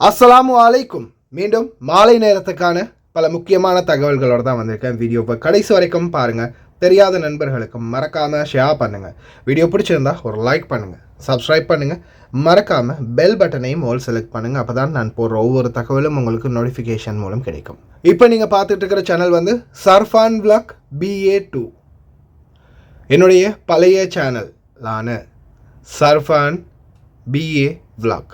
அஸ்ஸலாமு அலைக்கும். மீண்டும் மாலை நேரத்துக்கான பல முக்கியமான தகவல்களோடு தான் வந்திருக்கேன். வீடியோவை கடைசி வரைக்கும் பாருங்கள். தெரியாத நண்பர்களுக்கும் மறக்காமல் ஷேர் பண்ணுங்கள். வீடியோ பிடிச்சிருந்தா ஒரு லைக் பண்ணுங்கள், சப்ஸ்கிரைப் பண்ணுங்கள், மறக்காமல் பெல் பட்டனையும் ஆல் செலக்ட் பண்ணுங்கள். அப்போ தான் நான் போடுற ஒவ்வொரு தகவலும் உங்களுக்கு நோட்டிஃபிகேஷன் மூலம் கிடைக்கும். இப்போ நீங்கள் பார்த்துட்டு இருக்கிற சேனல் வந்து சர்ஃபான் விளாக் BA2. என்னுடைய பழைய சேனலான சர்ஃபான் BA விளாக்,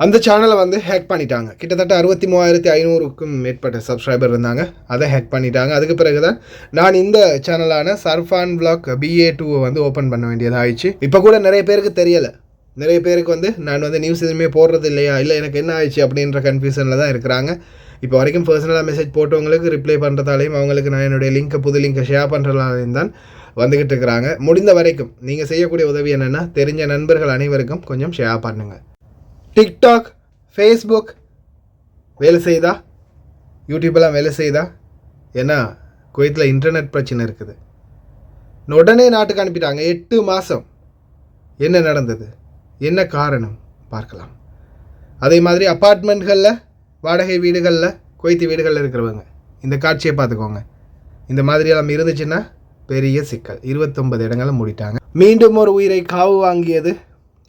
அந்த சேனலை வந்து ஹேக் பண்ணிட்டாங்க. கிட்டத்தட்ட 63,500க்கும் மேற்பட்ட சப்ஸ்கிரைபர் இருந்தாங்க. அதை ஹேக் பண்ணிட்டாங்க. அதுக்கு பிறகு தான் நான் இந்த சேனலான சர்ஃபான் விளாக் BA2 வந்து ஓப்பன் பண்ண வேண்டியதாகிடுச்சு. இப்போ கூட நிறைய பேருக்கு தெரியலை. நிறைய பேருக்கு வந்து நான் வந்து நியூஸ் எதுவுமே போடுறது இல்லையா, இல்லை எனக்கு என்ன ஆயிடுச்சு அப்படின்ற கன்ஃபியூஷனில் தான் இருக்கிறாங்க. இப்போ வரைக்கும் பர்சனலாக மெசேஜ் போட்டவங்களுக்கு ரிப்ளை பண்ணுறதாலையும் அவங்களுக்கு நான் என்னுடைய புது லிங்கை ஷேர் பண்ணுறதாலையும் தான் வந்துக்கிட்டு இருக்கிறாங்க. முடிந்த வரைக்கும் நீங்கள் செய்யக்கூடிய உதவி என்னென்னா, தெரிஞ்ச நண்பர்கள் அனைவருக்கும் கொஞ்சம் ஷேர் பண்ணுங்கள். டிக்டாக், ஃபேஸ்புக் வேலை செய்தா, யூடியூப்லாம் வேலை செய்தா? ஏன்னா குவைத்தில் இன்டர்நெட் பிரச்சனை இருக்குது. உடனே நாட்டுக்கு அனுப்பிட்டாங்க. 8 மாதம். என்ன நடந்தது, என்ன காரணம் பார்க்கலாம். அதே மாதிரி அப்பார்ட்மெண்ட்களில், வாடகை வீடுகளில், குவைத்து வீடுகளில் இருக்கிறவங்க இந்த காட்சியை பார்த்துக்கோங்க. இந்த மாதிரியெல்லாம் இருந்துச்சுன்னா பெரிய சிக்கல். 29 இடங்களை மூடிட்டாங்க. மீண்டும் ஒரு உயிரை காவு வாங்கியது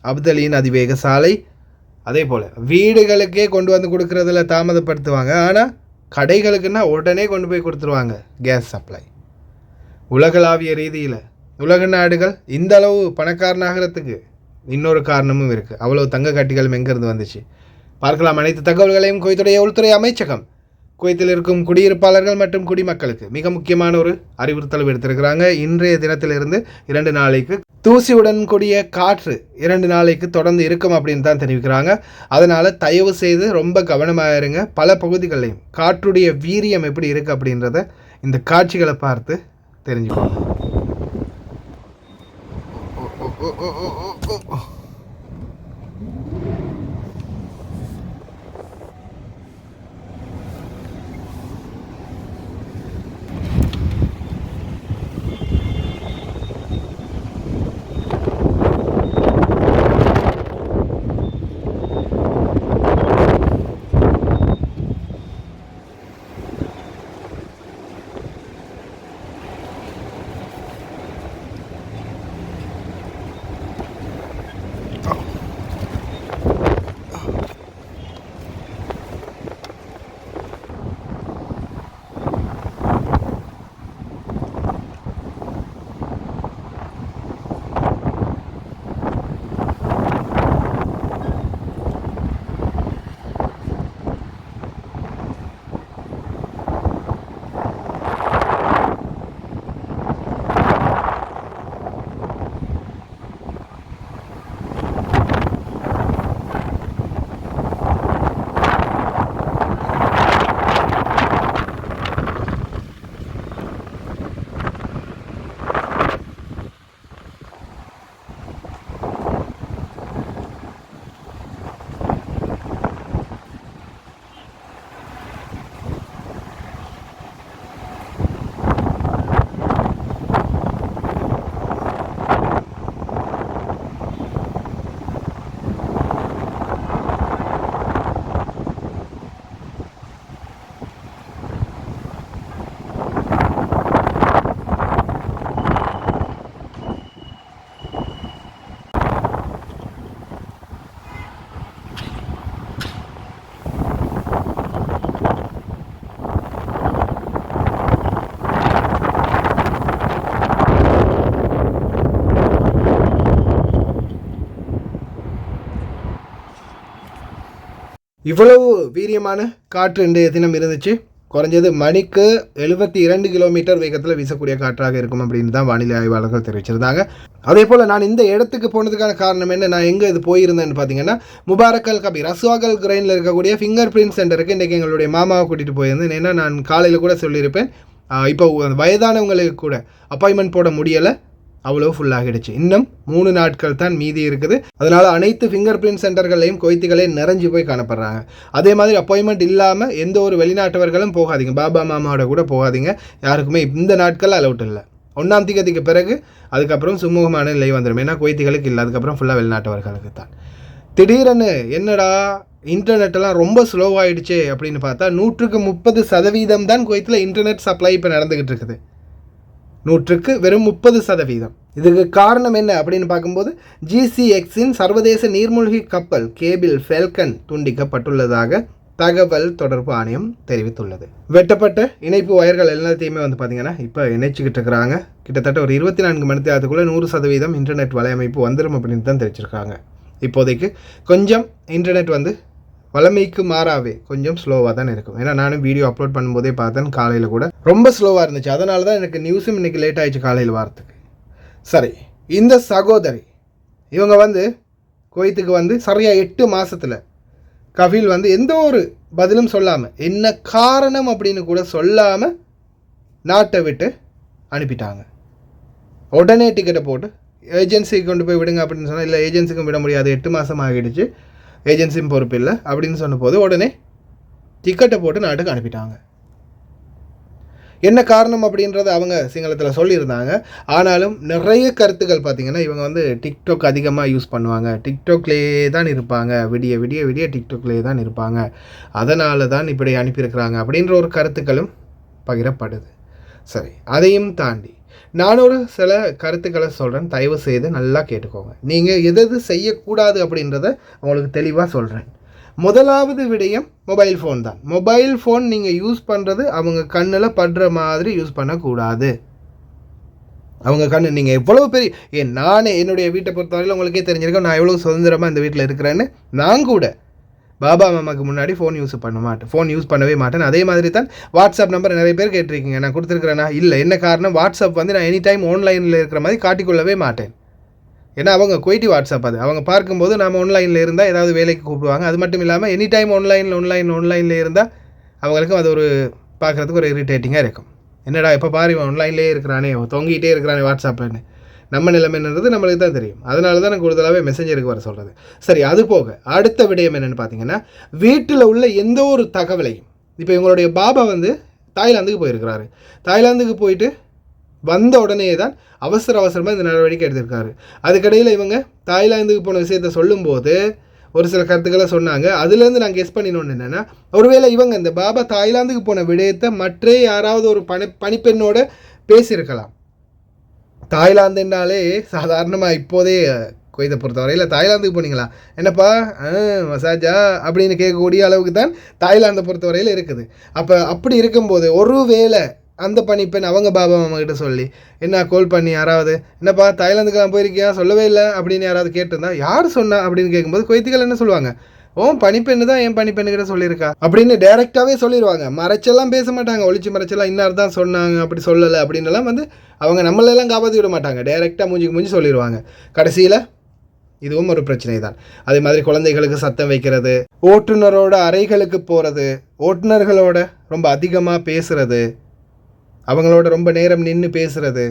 அப்தலியின் அதிவேக சாலை. அதே போல் வீடுகளுக்கே கொண்டு வந்து கொடுக்குறதில் தாமதப்படுத்துவாங்க. ஆனால் கடைகளுக்குன்னா உடனே கொண்டு போய் கொடுத்துருவாங்க கேஸ் சப்ளை. உலகளாவிய ரீதியில் உலக நாடுகள் இந்த அளவு பணக்காரனாகிறதுக்கு இன்னொரு காரணமும் இருக்குது. அவ்வளோ தங்க கட்டிகளும் எங்கேருந்து வந்துச்சு பார்க்கலாம். அனைத்து தகவல்களையும் குவைத்துடைய உள்துறை அமைச்சகம் குவைத்தில் இருக்கும் குடியிருப்பாளர்கள் மற்றும் குடிமக்களுக்கு மிக முக்கியமான ஒரு அறிவுறுத்தல் எடுத்திருக்கிறாங்க. இன்றைய தினத்திலிருந்து 2 நாளைக்கு தூசியுடன் கூடிய காற்று 2 நாளைக்கு தொடர்ந்து இருக்கும் அப்படின்னு தான் தெரிவிக்கிறாங்க. அதனால் தயவு செய்து ரொம்ப கவனமாக இருங்க. பல பகுதிகளையும் காற்றுடைய வீரியம் எப்படி இருக்குது அப்படின்றத இந்த காட்சிகளை பார்த்து தெரிஞ்சுக்கோங்க. இவ்வளவு வீரியமான காற்று இன்றைய தினம் இருந்துச்சு. குறைஞ்சது மணிக்கு 72 கிலோமீட்டர் வேகத்தில் வீசக்கூடிய காற்றாக இருக்கும் அப்படின்னு தான் வானிலை ஆய்வாளர்கள் தெரிவிச்சிருந்தாங்க. அதே போல் நான் இந்த இடத்துக்கு போனதுக்கான காரணம் என்ன, நான் எங்கே இது போயிருந்தேன்னு பார்த்தீங்கன்னா, முபாரக் அல் கபீர் அஸ்வாகல் கிரைனில் இருக்கக்கூடிய ஃபிங்கர் பிரிண்ட் சென்டருக்கு இன்றைக்கி எங்களுடைய மாமாவை கூட்டிகிட்டு போயிருந்தேன். ஏன்னா நான் காலையில் கூட சொல்லியிருப்பேன், இப்போ வயதானவங்களுக்கு கூட அப்பாயின்மெண்ட் போட முடியலை, அவ்வளோ ஃபுல்லாகிடுச்சு. இன்னும் 3 நாட்கள் தான் மீதி இருக்குது. அதனால் அனைத்து ஃபிங்கர் பிரிண்ட் சென்டர்களையும் கொய்த்துகளே நிறைஞ்சு போய் காணப்படுறாங்க. அதே மாதிரி அப்பாயின்மெண்ட் இல்லாமல் எந்த ஒரு வெளிநாட்டவர்களும் போகாதீங்க. பாபா மாமாவோட கூட போகாதீங்க. யாருக்குமே இந்த நாட்கள் அலவுட் இல்லை. 1ஆம் தேதிக்கு பிறகு அதுக்கப்புறம் சுமூகமான நிலை வந்துடும். ஏன்னா கொய்த்துகளுக்கு இல்லை, அதுக்கப்புறம் ஃபுல்லாக வெளிநாட்டவர்களுக்கு தான். திடீரென்னு என்னடா இன்டர்நெட்டெல்லாம் ரொம்ப ஸ்லோவாகிடுச்சே அப்படின்னு பார்த்தா 130% தான் குவைத்தில் இன்டர்நெட் சப்ளை இப்போ நடந்துக்கிட்டு இருக்குது. 100க்கு வெறும் 30%. இதுக்கு காரணம் என்ன அப்படின்னு பார்க்கும்போது GCXின் சர்வதேச நீர்மூழ்கி கப்பல் கேபிள் ஃபெல்கன் துண்டிக்கப்பட்டுள்ளதாக தகவல் தொடர்பு ஆணையம் தெரிவித்துள்ளது. வெட்டப்பட்ட இணைப்பு வயர்கள் எல்லாத்தையுமே பார்த்தீங்கன்னா இப்போ இணைச்சிக்கிட்டு இருக்கிறாங்க. கிட்டத்தட்ட ஒரு 24 மணி நேரத்துக்குள்ளே 100% இன்டர்நெட் வலையமைப்பு வந்துடும் அப்படின்னு தான் தெரிவிச்சிருக்காங்க. இப்போதைக்கு கொஞ்சம் இன்டர்நெட் வளமைக்கு மாறாவே கொஞ்சம் ஸ்லோவாக தான் இருக்கும். ஏன்னா நானும் வீடியோ அப்லோட் பண்ணும்போதே பார்த்தேன், காலையில் கூட ரொம்ப ஸ்லோவாக இருந்துச்சு. அதனால தான் எனக்கு நியூஸும் இன்றைக்கி லேட் ஆகிடுச்சு காலையில் வாரத்துக்கு. சரி, இந்த சகோதரி இவங்க குவைத்துக்கு சரியாக 8 மாதத்தில் கஃபீல் எந்த ஒரு பதிலும் சொல்லாமல், என்ன காரணம் அப்படின்னு கூட சொல்லாமல் நாட்டை விட்டு அனுப்பிட்டாங்க. உடனே டிக்கெட்டை போட்டு ஏஜென்சிக்கு கொண்டு போய் விடுங்க அப்படின்னு சொன்னால், இல்லை ஏஜென்சிக்கும் விட முடியாது, 8 மாதம் ஆகிடுச்சு, ஏஜென்சியும் பொறுப்பு இல்லை அப்படின்னு சொன்ன போது உடனே டிக்கெட்டை போட்டு நாட்டுக்கு அனுப்பிட்டாங்க. என்ன காரணம் அப்படின்றத அவங்க சிங்களத்தில் சொல்லியிருந்தாங்க. ஆனாலும் நிறைய கருத்துக்கள் பார்த்திங்கன்னா இவங்க டிக்டாக் அதிகமாக யூஸ் பண்ணுவாங்க, டிக்டாக்லேயே தான் இருப்பாங்க, விடிய விடிய விடிய டிக்டாக்லேயே தான் இருப்பாங்க, அதனால தான் இப்படி அனுப்பியிருக்கிறாங்க அப்படின்ற ஒரு கருத்துக்களும் பகிரப்படுது. சரி, அதையும் தாண்டி நான் ஒரு சில கருத்துக்களை சொல்கிறேன், தயவு செய்து நல்லா கேட்டுக்கோங்க. நீங்கள் எது செய்யக்கூடாது அப்படின்றத உங்களுக்கு தெளிவாக சொல்கிறேன். முதலாவது விடயம் மொபைல் ஃபோன் தான். மொபைல் ஃபோன் நீங்கள் யூஸ் பண்ணுறது அவங்க கண்ணில் படுற மாதிரி யூஸ் பண்ணக்கூடாது. அவங்க கண்ணு நீங்கள் எவ்வளோ பெரிய நானே என்னுடைய வீட்டை பொறுத்தவரையில் உங்களுக்கே தெரிஞ்சிருக்கேன், நான் எவ்வளோ சுதந்திரமாக இந்த வீட்டில் இருக்கிறேன்னு. நான் கூட பாபா மாமாவுக்கு முன்னாடி ஃபோன் யூஸ் பண்ணவே மாட்டேன். அதே மாதிரி தான் வாட்ஸ்அப் நம்பர் நிறைய பேர் கேட்டிருக்கீங்க, நான் கொடுத்துருக்குறேன்னா இல்லை. என்ன காரணம், வாட்ஸ்அப் நான் எனி டைம் ஆன்லைனில் இருக்கிற மாதிரி காட்டிக்கொள்ளவே மாட்டேன். ஏன்னா அவங்க குவைட்டி வாட்ஸ்அப் அது. அவங்க பார்க்கும்போது நாம் ஆன்லைனில் இருந்தால் ஏதாவது வேலைக்கு கூப்பிடுவாங்க. அது மட்டும் இல்லாமல் எனி டைம் ஆன்லைனில் இருந்தால் அவங்களுக்கும் அது ஒரு பார்க்குறதுக்கு ஒரு இரிட்டேட்டிங்காக இருக்கும். என்னடா இப்போ பாரு ஆன்லைன்லேயே இருக்கிறானே, தொங்கிட்டே இருக்கிறானே வாட்ஸ்அப்லன்னு. நம்ம நிலைமை என்னன்றது நம்மளுக்கு தான் தெரியும். அதனால தான் நான் கூடுதலாகவே மெசேஞ்சருக்கு வர சொல்கிறது. சரி, அது போக அடுத்த விடயம் என்னென்னு பார்த்தீங்கன்னா, வீட்டில் உள்ள எந்த ஒரு தகவலையும், இப்போ இவங்களுடைய பாபா தாய்லாந்துக்கு போயிருக்கிறாரு. தாய்லாந்துக்கு போயிட்டு வந்த உடனே தான் அவசரமாக இந்த நடவடிக்கை எடுத்திருக்காரு. அதுக்கடையில் இவங்க தாய்லாந்துக்கு போன விஷயத்தை சொல்லும்போது ஒரு சில கருத்துக்களை சொன்னாங்க. அதுலேருந்து நான் கெஸ் பண்ணினோன்னு என்னென்னா, ஒருவேளை இவங்க இந்த பாபா தாய்லாந்துக்கு போன விடயத்தை மற்ற யாராவது ஒரு பணிப்பெண்ணோட பேசியிருக்கலாம். தாய்லாந்துனாலே சாதாரணமாக இப்போதே குவைத்தை பொறுத்தவரையில் தாய்லாந்துக்கு போனீங்களா, என்னப்பா மசாஜா அப்படின்னு கேட்கக்கூடிய அளவுக்கு தான் தாய்லாந்தை பொறுத்தவரையில் இருக்குது. அப்படி இருக்கும்போது ஒருவேளை அந்த பணிப்பெண் அவங்க பாபா மாமா கிட்ட சொல்லி என்ன கால் பண்ணி யாராவது என்னப்பா தாய்லாந்துக்கெல்லாம் போயிருக்கியா, சொல்லவே இல்லை அப்படின்னு யாராவது கேட்டிருந்தா, யார் சொன்னா அப்படின்னு கேட்கும்போது குவைத்திகள் என்ன சொல்லுவாங்க, பணிப்பெண்ணு தான் என் பணிப்பெண்ணுக்கிட்ட சொல்லியிருக்கா அப்படின்னு டைரெக்டாகவே சொல்லிடுவாங்க. மறைச்செல்லாம் பேச மாட்டாங்க, ஒளிச்சு மறைச்செல்லாம் இன்னார் தான் சொன்னாங்க அப்படி சொல்லலை அப்படின்னுலாம் அவங்க நம்மளெல்லாம் காப்பாற்றி விட மாட்டாங்க, டைரெக்டாக மூஞ்சி சொல்லிடுவாங்க. கடைசியில் இதுவும் ஒரு பிரச்சனை தான். அதே மாதிரி குழந்தைகளுக்கு சத்தம் வைக்கிறது, ஓட்டுநரோட அறைகளுக்கு போகிறது, ஓட்டுநர்களோட ரொம்ப அதிகமாக பேசுகிறது, அவங்களோட ரொம்ப நேரம் நின்று பேசுகிறது,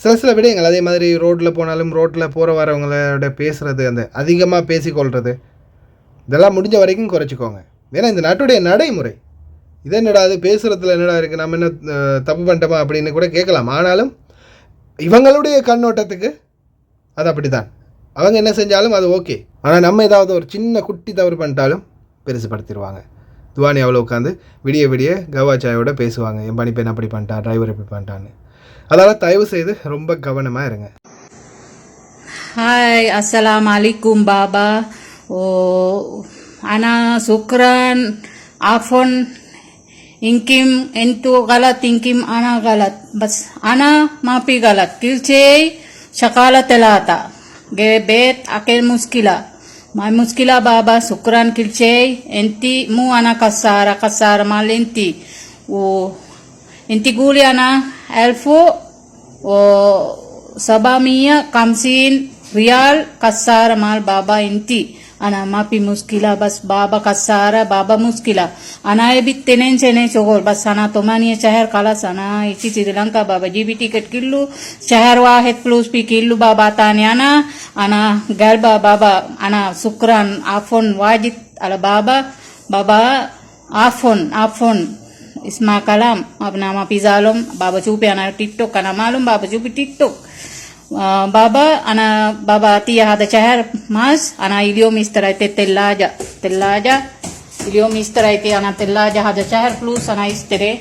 சில விடயங்கள். அதே மாதிரி ரோட்டில் போனாலும் ரோட்டில் போகிற வரவங்களோட பேசுகிறது, அந்த அதிகமாக பேசிக்கொள்வது, இதெல்லாம் முடிஞ்ச வரைக்கும் குறைச்சிக்கோங்க. ஏன்னா இந்த நாட்டுடைய நடைமுறை இது. என்னடா அது பேசுகிறதுல என்னடா இருக்குது, நம்ம என்ன தப்பு பண்ணிட்டோமா அப்படின்னு கூட கேட்கலாம். ஆனாலும் இவங்களுடைய கண்ணோட்டத்துக்கு அது அப்படி தான். அவங்க என்ன செஞ்சாலும் அது ஓகே. ஆனால் நம்ம ஏதாவது ஒரு சின்ன குட்டி தவறு பண்ணிட்டாலும் பெருசுப்படுத்திடுவாங்க. துவானி அவ்வளோ உட்காந்து விடிய கவாச்சாயோட பேசுவாங்க, என் பணிப்பெண் அப்படி பண்ணிட்டான், டிரைவர் எப்படி பண்ணிட்டான்னு. அதனால் தயவு செய்து ரொம்ப கவனமாக இருங்க. ஹாய், அஸ்ஸலாமு அலைக்கும் பாபா. அனா சுக்ரான் ஆஃபோன் इंकिम इंतु गलत इंकिम आना गलत बस आना माफी गलत किलचे शकाला तेलाता गे बेत अकेल मुश्किला माय मुश्किला बाबा शुक्रान किलचे इंती मु आना kasara mal inti o inti guli ana elfo o sabamia kamsin rial kasara mal baba inti ana mapi muskila bas baba kasara baba muskila ana ebit tenen chene chogol bas ana tomania shahar kala sana ichi Sri Lanka baba GB ticket killu shahar wahed plus pi killu baba tani ana galba baba ana sukran afon wajid ala baba afon isma kalam abna ma pizalom baba chupi ana tiktok kana malum baba chupi tiktok بابا أنا بابا أتي هذا شهر ماس أنا اليوم اشتريت ثلاجة اليوم اشتريت أنا ثلاجة هذا شهر فلوس أنا اشتري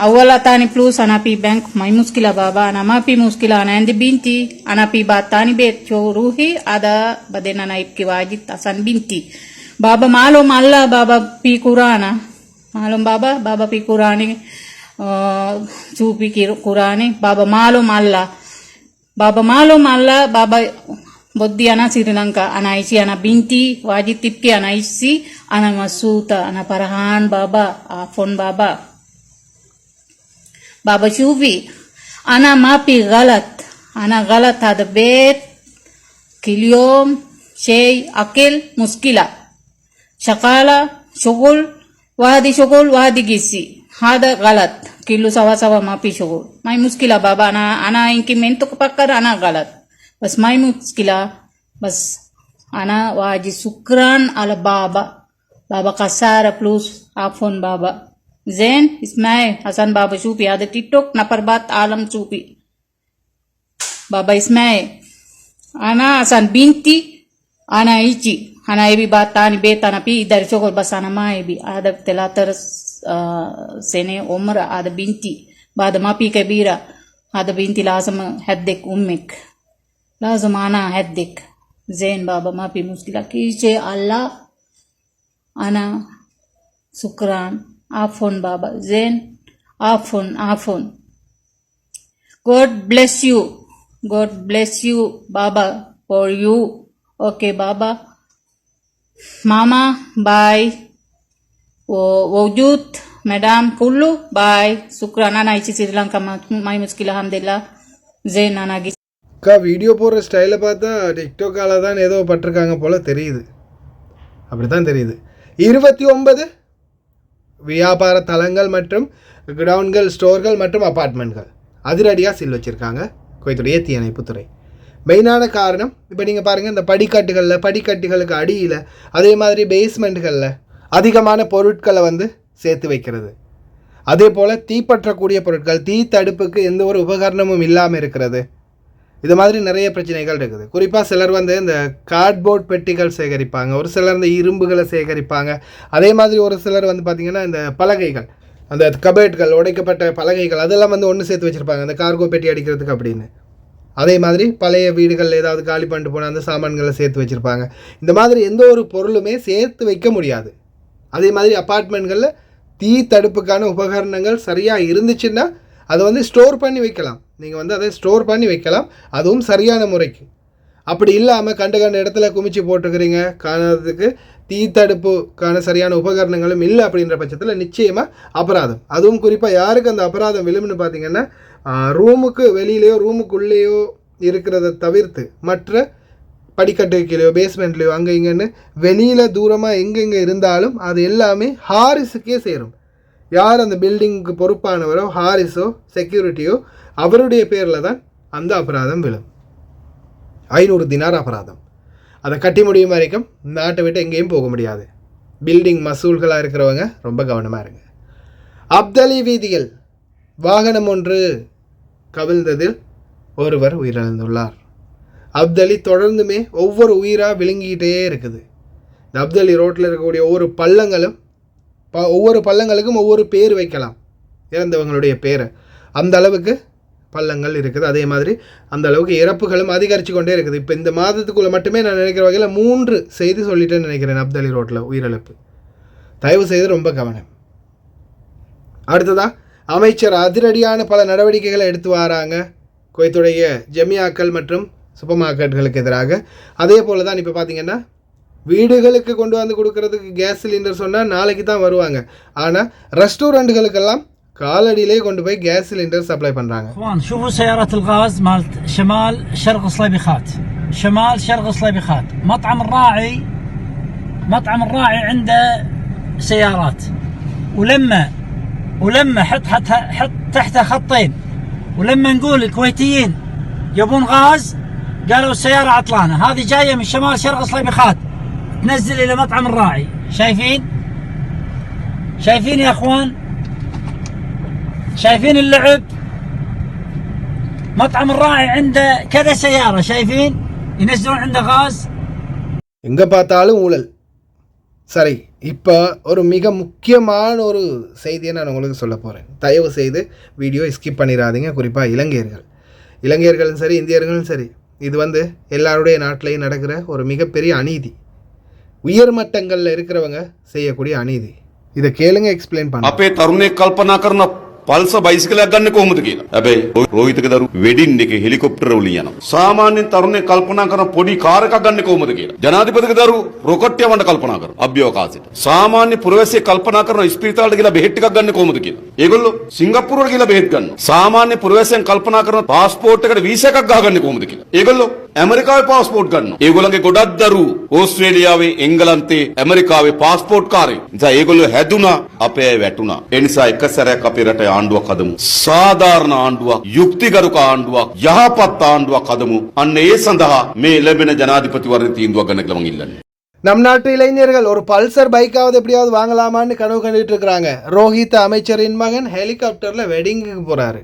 أول تاني فلوس أنا في بنك ما هي مشكلة بابا أنا ما في مشكلة أنا عندي بنتي أنا في بات تاني بيت شو روحي هذا بعدين أنا يبكي واجد عشان بنتي بابا معلوم الله بابا في قرآن معلوم بابا في قرآن شوفي قرآن بابا معلوم الله baba boddi ana Sri Lanka ana isi ana binti wajib tipki ana isi ana masuta ana parahan baba phone baba shufi ana mapi galat hada bet kilyom shay akil muskila shakala shugul wadi gisi hada galat kilo सवा माफी शोगो माई मुश्किला बाबा आना इनकी मेहनत को पक्कर आना गलत बस माई मुश्किला बस आना वाजी शुक्रान अल बाबा का सारा प्लूस आफोन बाबा जैन इसमाय हसन बाबा शूपी आदे टिकटॉक नपर बात आलम चूपी बाबा इसमाय आना हसन बिनती आना इची आना ये भी बात तानी बेताना पी इधर शोगो बस आना माए भी आदर तेलातर سنة عمر هذا بنتي بعد ما في كبيرة هذا بنتي لازم هدك أمك لازم أنا هدك زين بابا ما في مشكلة كيشي الله أنا شكرا عفون بابا زين عفون God bless you Baba for you okay Baba Mama bye ووجود مدام كله باي شكرا انا ايشي Sri Lanka மாய் முஸ்கில அல்ஹம்துலில்லாஹ் ஜெயின் நானாகி வீடியோ போடுற ஸ்டைலை பார்த்தா டிக்டாக்கால தான் ஏதோ பட்டிருக்காங்க போல தெரியுது அப்படி தான் தெரியுது 29 வியாபார தலங்கள் மற்றும் கிரவுண்ட்கள் ஸ்டோர்கள் மற்றும் அப்பார்ட்மெண்ட்கள் அதிரடியாக சீல் வச்சுருக்காங்க குவைத்துடைய தீயணைப்புத்துறை மெயினான காரணம் இப்போ நீங்கள் பாருங்கள் இந்த படிக்கட்டுகளுக்கு அடியில் அதே மாதிரி பேஸ்மெண்ட்டுகளில் அதிகமான பொருட்களை சேர்த்து வைக்கிறது அதே போல் தீப்பற்றக்கூடிய பொருட்கள் தீ தடுப்புக்கு எந்த ஒரு உபகரணமும் இல்லாமல் இருக்கிறது இது மாதிரி நிறைய பிரச்சனைகள் இருக்குது குறிப்பாக சிலர் இந்த கார்ட்போர்ட் பெட்டிகள் சேகரிப்பாங்க ஒரு சிலர் இந்த இரும்புகளை சேகரிப்பாங்க அதே மாதிரி ஒரு சிலர் பார்த்திங்கன்னா இந்த பலகைகள் அந்த கபேட்கள் உடைக்கப்பட்ட பலகைகள் அதெல்லாம் ஒன்று சேர்த்து வச்சுருப்பாங்க அந்த கார்கோ பெட்டி அடிக்கிறதுக்கு அப்படின்னு அதே மாதிரி பழைய வீடுகளில் ஏதாவது காலி பண்ணிட்டு போனால் அந்த சாமான்களை சேர்த்து வச்சுருப்பாங்க இந்த மாதிரி எந்த ஒரு பொருளுமே சேர்த்து வைக்க முடியாது அதே மாதிரி அப்பார்ட்மெண்ட்களில் தீ தடுப்புக்கான உபகரணங்கள் சரியாக இருந்துச்சுன்னா அதை ஸ்டோர் பண்ணி வைக்கலாம் நீங்கள் அதை ஸ்டோர் பண்ணி வைக்கலாம் அதுவும் சரியான முறைக்கு அப்படி இல்லாமல் கண்ட இடத்துல குமிச்சு போட்டுக்கிறீங்க காணறதுக்கு தீ தடுப்புக்கான சரியான உபகரணங்களும் இல்லை அப்படின்ற பட்சத்தில் நிச்சயமாக அபராதம் அதுவும் குறிப்பாக யாருக்கு அந்த அபராதம் விழும்னு பார்த்தீங்கன்னா ரூமுக்கு வெளியிலையோ ரூமுக்குள்ளேயோ இருக்கிறத தவிர்த்து மற்ற படிக்கட்டு கீழே பேஸ்மெண்ட்லேயோ அங்கே இங்கேன்னு வெளியில் தூரமாக எங்கெங்கே இருந்தாலும் அது எல்லாமே ஹாரிஸுக்கே சேரும் யார் அந்த பில்டிங்க்கு பொறுப்பானவரோ ஹாரிஸோ செக்யூரிட்டியோ அவருடைய பேரில் தான் அந்த அபராதம் விழும் 500 தினார் அபராதம் அதை கட்டி முடியும் வரைக்கும் நாட்டை விட்டு எங்கேயும் போக முடியாது பில்டிங் மசூல்களாக இருக்கிறவங்க ரொம்ப கவனமாக இருங்க அப்தலி வீதியில் வாகனம் ஒன்று கவிழ்ந்ததில் ஒருவர் உயிரிழந்துள்ளார் அப்தலி தொடர்ந்துமே ஒவ்வொரு உயிராக விழுங்கிக்கிட்டே இருக்குது இந்த அப்தலி ரோட்டில் இருக்கக்கூடிய ஒவ்வொரு பள்ளங்களுக்கும் ஒவ்வொரு பேர் வைக்கலாம் இறந்தவங்களுடைய பேரை அந்த அளவுக்கு பள்ளங்கள் இருக்குது அதே மாதிரி அந்த அளவுக்கு இறப்புகளும் அதிகரித்து கொண்டே இருக்குது இப்போ இந்த மாதத்துக்குள்ளே மட்டுமே நான் நினைக்கிற வகையில் 3 செய்தி சொல்லிட்டேன்னு நினைக்கிறேன் அப்தலி ரோட்டில் உயிரிழப்பு தயவு செய்து ரொம்ப கவனம் அடுத்ததாக அமைச்சர் அதிரடியான பல நடவடிக்கைகளை எடுத்து வராங்க குவைத்துடைய ஜமியாக்கள் மற்றும் சூப்பர் மார்க்கெட்டுகளுக்கு எதிராக அதே போல் தான் இப்போ பார்த்தீங்கன்னா வீடுகளுக்கு கொண்டு கொடுக்கறதுக்கு கேஸ் சிலிண்டர் சொன்னால் நாளைக்கு தான் வருவாங்க ஆனால் ரெஸ்டாரண்ட்டுகளுக்கெல்லாம் காலடியிலே கொண்டு போய் கேஸ் சிலிண்டர் சப்ளை பண்ணுறாங்க شوفوا سيارات الغاز مالت شمال شرق صليبيخات مطعم الراعي عنده سيارات ولما حط تحته خطين ولما نقول الكويتيين يبون غاز قالوا السيارة عطلانة هذه جاية من شمال شرق صليبيخات تنزل إلى مطعم الراعي شايفين يا أخوان شايفين اللعب مطعم الراعي عنده كذا سيارة شايفين ينزلون عنده غاز. எங்கே பார்த்தாலும் ஊழல். சரி, இப்போ ஒரு மிக முக்கியமான ஒரு செய்தியை நான் உங்களுக்கு சொல்ல போகிறேன். தயவு செய்து வீடியோ ஸ்கிப் பண்ணிடாதீங்க. குறிப்பாக இலங்கையர்களும் சரி, இந்தியர்களும் சரி, இது எல்லாருடைய நாட்டிலையும் நடக்கிற ஒரு மிகப்பெரிய அநீதி. உயர் மட்டங்களில் இருக்கிறவங்க செய்யக்கூடிய அநீதி. இதை கேளுங்க, எக்ஸ்பிளைன் பண்ண. අපේ තරුණයෙක් කල්පනා කරන පල්ස බයිසිකලයක් ගන්න කොහොමද කියලා. හැබැයි රෝහිතක දරු වෙඩින් එකේ හෙලිකොප්ටර වලින් යනවා. සාමාන්‍යයෙන් තරුණයෙක් කල්පනා කරන පොඩි කාර් එකක් ගන්න කොහොමද කියලා. ජනාධිපතික දරු රොකට් යවන්න කල්පනා කරනවා අභ්‍යවකාශයට. සාමාන්‍ය පුරවැසියෙක් කල්පනා කරන ස්පිරිතාලට ගිහලා බෙහෙත් ටිකක් ගන්න කොහොමද කියලා. ඒගොල්ලෝ සිංගප්පූරුවට ගිහලා බෙහෙත් ගන්නවා. සාමාන්‍ය පුරවැසියන් කල්පනා කරන පාස්පෝර්ට් එකට වීසා එකක් ගහගන්නේ කොහොමද කියලා. ඒගොල්ලෝ ඇමරිකාවේ පාස්පෝර්ට් ගන්නවා. ඒගොල්ලන්ගේ ගොඩක් දරු ඕස්ට්‍රේලියාවේ, එංගලන්තේ, ඇමරිකාවේ පාස්පෝර්ට් කාරයෝ. නිසා ඒගොල්ලෝ හැදුනා, අපේ අය වැටුණා. ඒ නිසා එක සැරයක් අපේ රටේ ආණ්ඩුවක් හදමු. සාධාරණ ආණ්ඩුවක්, යුක්තිගරුක ආණ්ඩුවක්, යහපත් ආණ්ඩුවක් හදමු. අන්න ඒ සඳහා මේ ලැබෙන ජනාධිපතිවරණ තීන්දුවක් ගන්න කියලා මම ඉල්ලන්නේ. நம் நாட்டு இளைஞர்கள் ஒரு பல்சர் பைக்காவது எப்படியாவது வாங்கலாமான்னு கனவு கண்டுட்டு இருக்கிறாங்க. ரோஹித் அமைச்சரின் மகன் ஹெலிகாப்டரில் வெட்டிங்குக்கு போகிறாரு.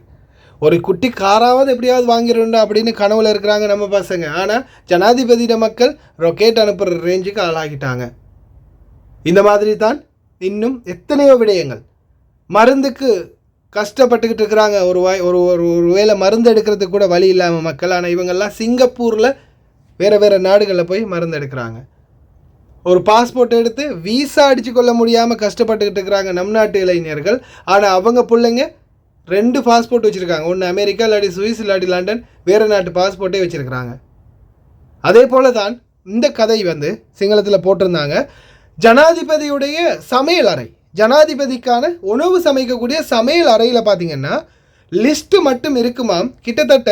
ஒரு குட்டி காராவது எப்படியாவது வாங்கிடணும் அப்படின்னு கனவுல இருக்கிறாங்க நம்ம பசங்க. ஆனால் ஜனாதிபதியிட மக்கள் ரொக்கெட் அனுப்புகிற ரேஞ்சுக்கு ஆளாகிட்டாங்க. இந்த மாதிரி தான் இன்னும் எத்தனையோ விடயங்கள். மருந்துக்கு கஷ்டப்பட்டுக்கிட்டு இருக்கிறாங்க. ஒரு வேளை மருந்து எடுக்கிறதுக்கு கூட வழி இல்லாமல் மக்கள். ஆனால் இவங்கெல்லாம் சிங்கப்பூரில் வேறு நாடுகளில் போய் மருந்து எடுக்கிறாங்க. ஒரு பாஸ்போர்ட் எடுத்து வீசா அடித்து கொள்ள முடியாமல் கஷ்டப்பட்டுக்கிட்டு இருக்கிறாங்க நம் நாட்டு இளைஞர்கள். ஆனால் அவங்க பிள்ளைங்க 2 பாஸ்போர்ட் வச்சுருக்காங்க. ஒன்று அமெரிக்கா, இல்லாட்டி சுவிஸ், இல்லாட்டி லண்டன், வேறு நாட்டு பாஸ்போர்ட்டே வச்சுருக்கிறாங்க. அதே போல் தான் இந்த கதை சிங்களத்தில் போட்டிருந்தாங்க. ஜனாதிபதியுடைய சமையல் அறை, ஜனாதிபதிக்கான உணவு சமைக்கக்கூடிய சமையல் அறையில் பார்த்திங்கன்னா லிஸ்ட்டு மட்டும் இருக்குமாம். கிட்டத்தட்ட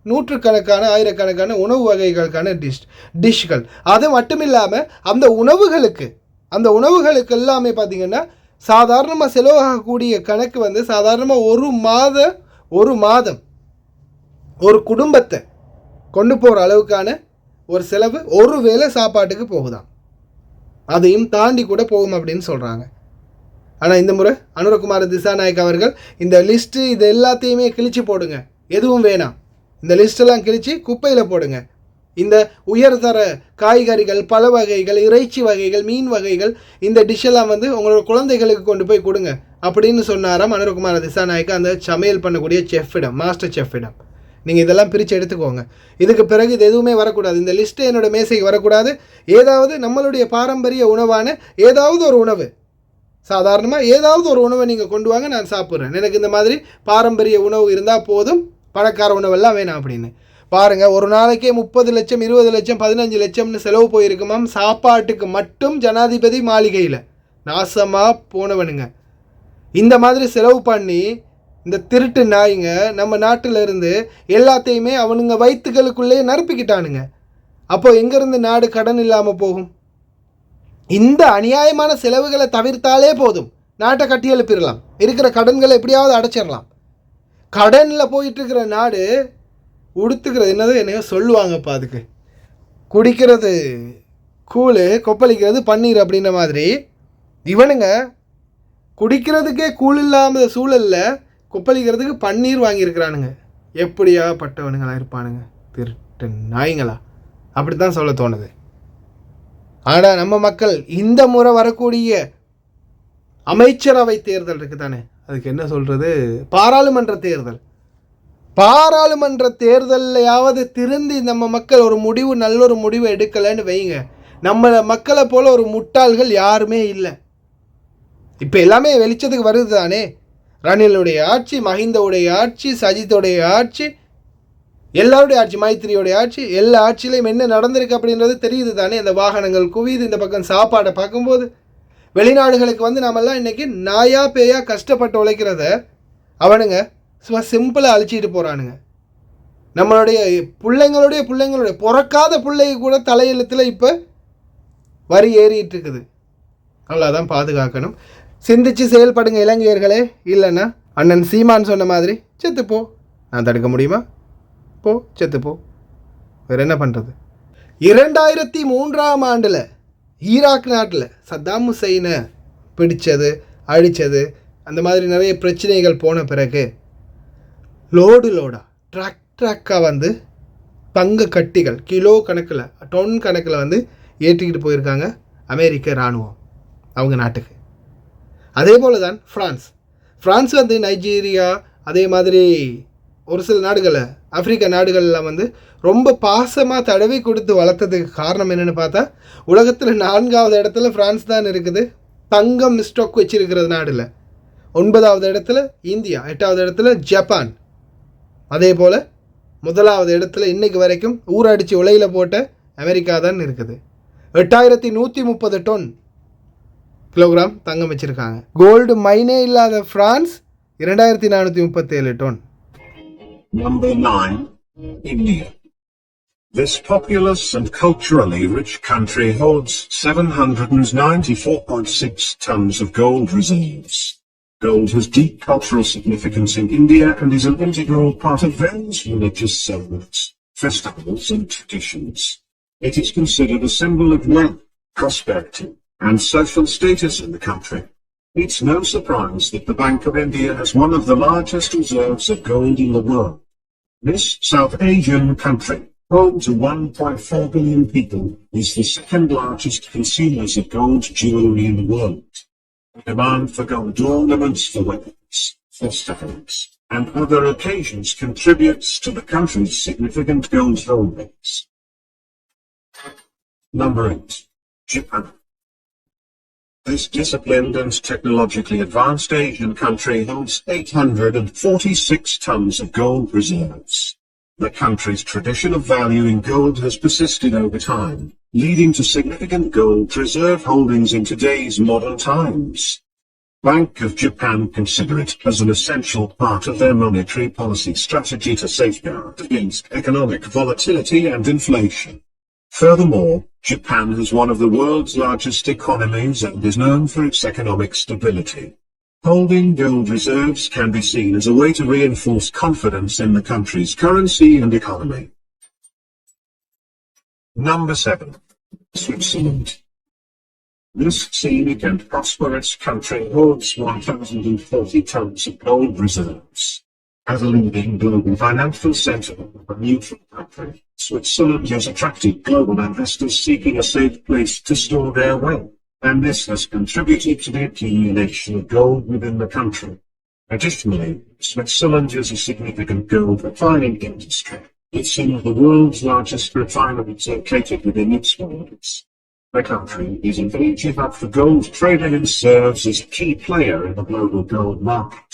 நூற்றுக்கணக்கான, ஆயிரக்கணக்கான உணவு வகைகளுக்கான டிஷ்கள். அது மட்டும் இல்லாமல் அந்த உணவுகளுக்கு எல்லாமே பார்த்திங்கன்னா சாதாரணமாக செலவாகக்கூடிய கணக்கு சாதாரணமாக ஒரு மாதம் ஒரு குடும்பத்தை கொண்டு போகிற அளவுக்கான ஒரு செலவு ஒரு வேளை சாப்பாட்டுக்கு போகுதாம். அதையும் தாண்டி கூட போகும் அப்படின்னு சொல்கிறாங்க. ஆனால் இந்த முறை அனுரகுமார திசாநாயக் அவர்கள் இந்த லிஸ்ட்டு இது எல்லாத்தையுமே கிழிச்சு போடுங்க, எதுவும் வேணாம், இந்த லிஸ்ட்டெல்லாம் கிழிச்சு குப்பையில் போடுங்க. இந்த உயர்தர காய்கறிகள், பல வகைகள், இறைச்சி வகைகள், மீன் வகைகள், இந்த டிஷ்ஷெல்லாம் உங்களோட குழந்தைகளுக்கு கொண்டு போய் கொடுங்க அப்படின்னு சொன்னாராம் அனுரகுமார திசாநாயக் அந்த சமையல் பண்ணக்கூடிய செஃப்பிடம், மாஸ்டர் செஃப்பிடம். நீங்கள் இதெல்லாம் பிரித்து எடுத்துக்கோங்க. இதுக்கு பிறகு இது எதுவுமே வரக்கூடாது. இந்த லிஸ்ட்டு என்னோடய மேசைக்கு வரக்கூடாது. ஏதாவது நம்மளுடைய பாரம்பரிய உணவான ஏதாவது ஒரு உணவு, சாதாரணமாக ஏதாவது ஒரு உணவை நீங்கள் கொண்டு வாங்க, நான் சாப்பிட்றேன். எனக்கு இந்த மாதிரி பாரம்பரிய உணவு இருந்தால் போதும், பணக்கார உணவெல்லாம் வேணாம் அப்படின்னு. பாருங்கள், ஒரு நாளைக்கே 30 லட்சம், 20 லட்சம், 15 லட்சம்னு செலவு போயிருக்குமாம் சாப்பாட்டுக்கு மட்டும் ஜனாதிபதி மாளிகையில். நாசமாக போனவனுங்க. இந்த மாதிரி செலவு பண்ணி இந்த திருட்டு நாய்ங்க நம்ம நாட்டில் இருந்து எல்லாத்தையுமே அவனுங்க வயிற்றுகளுக்குள்ளே நறுப்பிக்கிட்டானுங்க. அப்போ எங்கேருந்து நாடு கடன் இல்லாமல் போகும்? இந்த அநியாயமான செலவுகளை தவிர்த்தாலே போதும், நாட்டை கட்டி எழுப்பிடலாம். இருக்கிற கடன்களை எப்படியாவது அடைச்சிடலாம். கடனில் போயிட்டுருக்கிற நாடு உடுத்துக்கிறது என்னையோ சொல்லுவாங்கப்பா, அதுக்கு குடிக்கிறது கூழ், கொப்பளிக்கிறது பன்னீர் அப்படின்ற மாதிரி இவனுங்க குடிக்கிறதுக்கே கூழ் இல்லாமல் சூழலில் கொப்பளிக்கிறதுக்கு பன்னீர் வாங்கியிருக்கிறானுங்க. எப்படியா பட்டவனுங்களா இருப்பானுங்க, திருட்டு நாய்ங்களா, அப்படி தான் சொல்ல தோணுது. ஆனால் நம்ம மக்கள் இந்த முறை வரக்கூடிய அமைச்சரவை தேர்தல் இருக்குது தானே, அதுக்கு என்ன சொல்கிறது, பாராளுமன்ற தேர்தலையாவது திருந்தி நம்ம மக்கள் ஒரு முடிவு, நல்லொரு முடிவு எடுக்கலைன்னு வைங்க, நம்ம மக்களை போல் ஒரு முட்டாள்கள் யாருமே இல்லை. இப்போ எல்லாமே வெளிச்சத்துக்கு வருது தானே. ரணிலுடைய ஆட்சி, மஹிந்தவுடைய ஆட்சி, சஜித்தோடைய ஆட்சி, எல்லாருடைய ஆட்சி, மைத்திரியோடைய ஆட்சி, எல்லா ஆட்சியிலையும் என்ன நடந்திருக்கு அப்படின்றது தெரியுது தானே. அந்த வாகனங்கள் குவியுது, இந்த பக்கம் சாப்பாடை பார்க்கும்போது வெளிநாடுகளுக்கு நாமெல்லாம் இன்றைக்கி நாயா பேயா கஷ்டப்பட்டு உழைக்கிறத அவனுங்க சும்மா சிம்பிளாக அழிச்சிட்டு போகிறானுங்க. நம்மளுடைய பிள்ளைங்களுடைய பிறக்காத பிள்ளைங்க கூட தலையெழுத்தில் இப்போ வரி ஏறிட்டு இருக்குது. நல்லா தான் பாதுகாக்கணும். சிந்திச்சு செயல்படுங்க இளைஞர்களே. இல்லைன்னா அண்ணன் சீமான் சொன்ன மாதிரி செத்துப்போ, நான் தடுக்க முடியுமா? போ, செத்துப்போ, வேறு என்ன பண்ணுறது? 2003ஆம் ஆண்டில் ஈராக் நாட்டில் சத்தாம் ஹுசைனை பிடிச்சது, அழித்தது, அந்த மாதிரி நிறைய பிரச்சனைகள் போன பிறகு லோடா ட்ரக்காக வந்து தங்க கட்டிகள் கிலோ கணக்கில் டொன் கணக்கில் வந்து ஏற்றிக்கிட்டு போயிருக்காங்க அமெரிக்க இராணுவம் அவங்க நாட்டுக்கு. அதே போல் தான் ஃப்ரான்ஸ் வந்து நைஜீரியா அதே மாதிரி ஒரு சில நாடுகளில் ஆப்பிரிக்க நாடுகளெலாம் வந்து ரொம்ப பாசமாக தடவி கொடுத்து வளர்த்ததுக்கு காரணம் என்னென்னு பார்த்தா உலகத்தில் 4வது இடத்துல ஃப்ரான்ஸ் தான் இருக்குது. தங்கம் ஸ்டாக் வச்சிருக்கிறது நாடில் 9வது இடத்துல இந்தியா, 8வது இடத்துல ஜப்பான், அதே போல் 1வது இடத்துல இன்றைக்கு வரைக்கும் ஊரடிச்சு உலையில் போட்ட அமெரிக்கா தான் இருக்குது. 8130 டன் கிலோகிராம் தங்கம் வச்சுருக்காங்க. கோல்டு மைனே இல்லாத France 2437 ton. Number 9. India. This populous and culturally rich country holds 794.6 tons of gold reserves. Gold has deep cultural significance in India and is an integral part of various religious ceremonies, festivals and traditions. It is considered a symbol of wealth, prosperity and social status in the country. It's no surprise that the Bank of India has one of the largest reserves of gold in the world. This South Asian country, home to 1.4 billion people, is the second largest consumers of gold jewelry in the world. The demand for gold ornaments for weddings, festivals, and other occasions contributes to the country's significant gold holdings. Number 8. Japan. This disciplined and technologically advanced Asian country holds 846 tons of gold reserves. The country's tradition of valuing gold has persisted over time, leading to significant gold reserve holdings in today's modern times. Bank of Japan consider it as an essential part of their monetary policy strategy to safeguard against economic volatility and inflation. Furthermore, Japan is one of the world's largest economies and is known for its economic stability. Holding gold reserves can be seen as a way to reinforce confidence in the country's currency and economy. Number 7. Switzerland. This scenic and prosperous country holds 1,040 tons of gold reserves. As a leading global financial center of a neutral country, Switzerland has attracted global investors seeking a safe place to store their wealth, and this has contributed to the accumulation of gold within the country. Additionally, Switzerland has a significant gold refining industry, with some of the world's largest refineries located within its borders. The country is a major hub for gold trading and serves as a key player in the global gold market.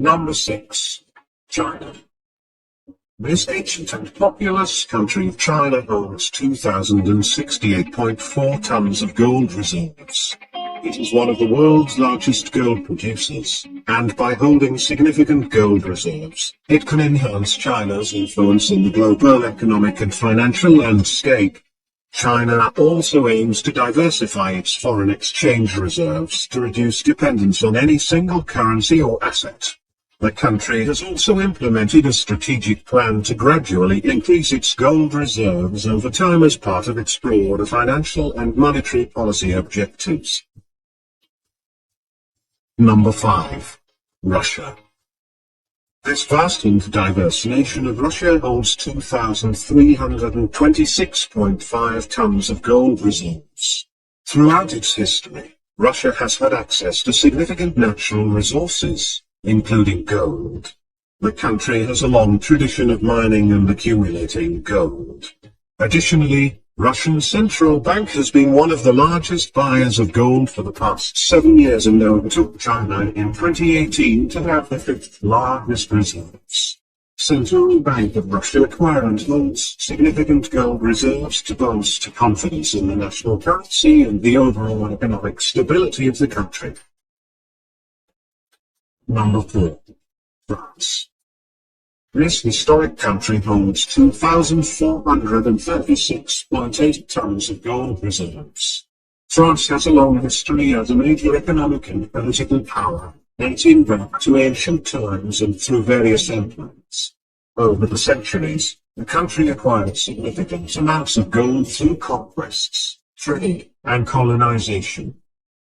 Number 6. China. This ancient and populous country of China holds 2,068.4 tons of gold reserves. It is one of the world's largest gold producers, and by holding significant gold reserves, it can enhance China's influence in the global economic and financial landscape. China also aims to diversify its foreign exchange reserves to reduce dependence on any single currency or asset. The country has also implemented a strategic plan to gradually increase its gold reserves over time as part of its broader financial and monetary policy objectives. Number 5. Russia. This vast and diverse nation of Russia holds 2,326.5 tons of gold reserves. Throughout its history, Russia has had access to significant natural resources, including gold. The country has a long tradition of mining and accumulating gold. Additionally, Russian Central Bank has been one of the largest buyers of gold for the past 7 years and overtook China in 2018 to have the 5th largest reserves. Central Bank of Russia acquires and holds significant gold reserves to bolster confidence in the national currency and the overall economic stability of the country. Number 4. France. This historic country holds 2,436.8 tons of gold reserves. France has a long history as a major economic and political power, dating back to ancient times and through various empires. Over the centuries, the country acquired significant amounts of gold through conquests, trade, and colonization.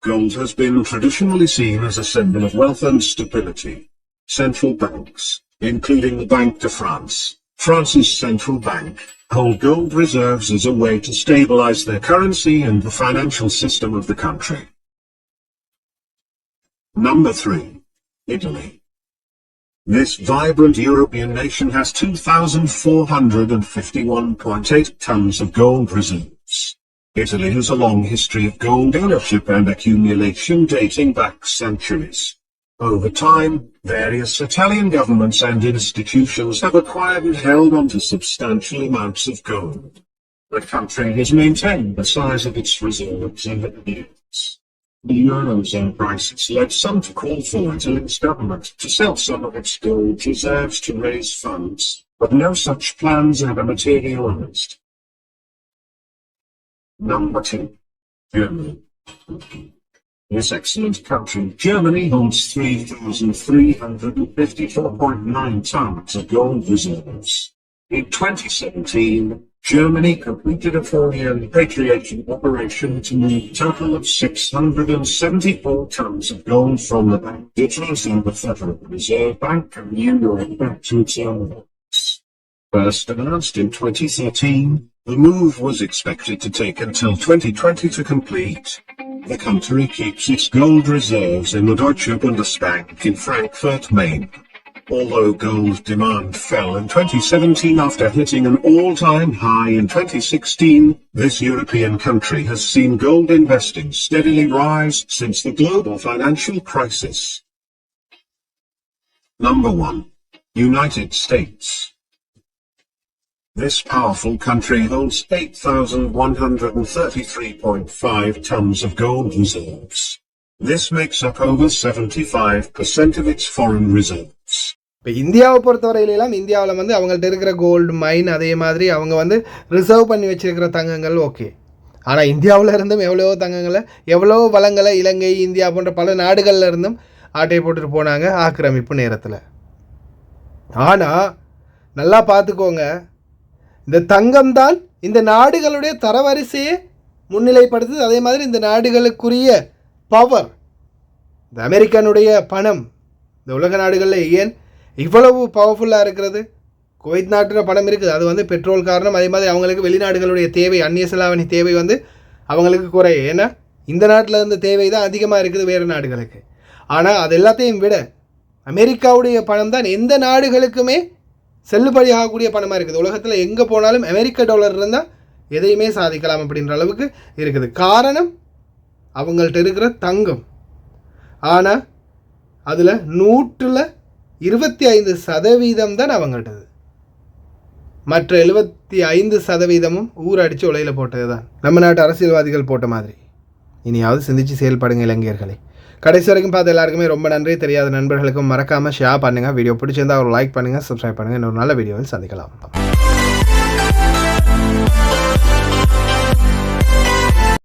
Gold has been traditionally seen as a symbol of wealth and stability. Central banks, including the Banque de France, France's central bank, hold gold reserves as a way to stabilize their currency and the financial system of the country. Number 3. Italy. This vibrant European nation has 2,451.8 tons of gold reserves. Italy has a long history of gold ownership and accumulation dating back centuries. Over time, various Italian governments and institutions have acquired and held on to substantial amounts of gold. The country has maintained the size of its reserves over the years. The Eurozone crisis led some to call for Italy's government to sell some of its gold reserves to raise funds, but no such plans ever materialized. Number 2. Germany. This excellent country, Germany, holds 3,354.9 tons of gold reserves. In 2017, Germany completed a 4-year repatriation operation to move a total of 674 tons of gold from the Bank de France and the Federal Reserve Bank of New York back to its own banks. First announced in 2013, the move was expected to take until 2020 to complete. The country keeps its gold reserves in the Deutsche Bundesbank in Frankfurt, Maine. Although gold demand fell in 2017 after hitting an all-time high in 2016, this European country has seen gold investing steadily rise since the global financial crisis. Number 1. United States. This powerful country holds 8,133.5 tons of gold reserves. This makes up over 75% of its foreign reserves. இப்போ இந்தியாவை பொறுத்தவரையிலாம் இந்தியாவில் வந்து அவங்கள்ட்ட இருக்கிற gold மைன் அதே மாதிரி அவங்க வந்து ரிசர்வ் பண்ணி வச்சிருக்கிற தங்கங்கள் ஓகே. ஆனால் இந்தியாவில் இருந்தும் எவ்வளவோ தங்கங்களை எவ்வளோ வளங்களை இலங்கை இந்தியா போன்ற பல நாடுகளில் இருந்தும் ஆட்டையை போட்டுட்டு போனாங்க ஆக்கிரமிப்பு நேரத்தில். ஆனால் நல்லா பார்த்துக்கோங்க, இந்த தங்கம்தான் இந்த நாடுகளுடைய தரவரிசையை முன்னிலைப்படுத்துது. அதே மாதிரி இந்த நாடுகளுக்குரிய பவர், இந்த அமெரிக்கனுடைய பணம் இந்த உலக நாடுகளில் ஏன் இவ்வளவு பவர்ஃபுல்லாக இருக்கிறது? குவைத் நாட்டில் பணம் இருக்குது, அது வந்து பெட்ரோல் காரணம். அதே மாதிரி அவங்களுக்கு வெளிநாடுகளுடைய தேவை, அந்நிய செலாவணி தேவை வந்து அவங்களுக்கு குறைய. ஏன்னா இந்த நாட்டில் இருந்த தேவை தான் அதிகமாக இருக்குது வேறு நாடுகளுக்கு. ஆனால் அது எல்லாத்தையும் விட அமெரிக்காவுடைய பணம் தான் எந்த நாடுகளுக்குமே செல்லுபடி ஆகக்கூடிய பணமாக இருக்குது. உலகத்தில் எங்கே போனாலும் அமெரிக்க டாலர் இருந்தால் எதையுமே சாதிக்கலாம் அப்படின்ற அளவுக்கு இருக்குது. காரணம் அவங்கள்ட்ட இருக்கிற தங்கம். ஆனால் அதில் 125% தான் அவங்கள்ட்டது. மற்ற 75% ஊரடித்து உலையில் போட்டது தான். நம்ம நாட்டு அரசியல்வாதிகள் போட்ட மாதிரி. இனியாவது சிந்திச்சு செயல்படுங்க இளைஞர்களே. கடைசி வரைக்கும் பார்த்து எல்லாருக்குமே ரொம்ப நன்றி. தெரியாத நண்பர்களுக்கும் மறக்காமல் ஷேர் பண்ணுங்கள். வீடியோ பிடிச்சிருந்தால் ஒரு லைக் பண்ணுங்கள், சப்ஸ்கிரைப் பண்ணுங்கள். இன்னொரு நல்ல வீடியோவில் சந்திக்கலாம்.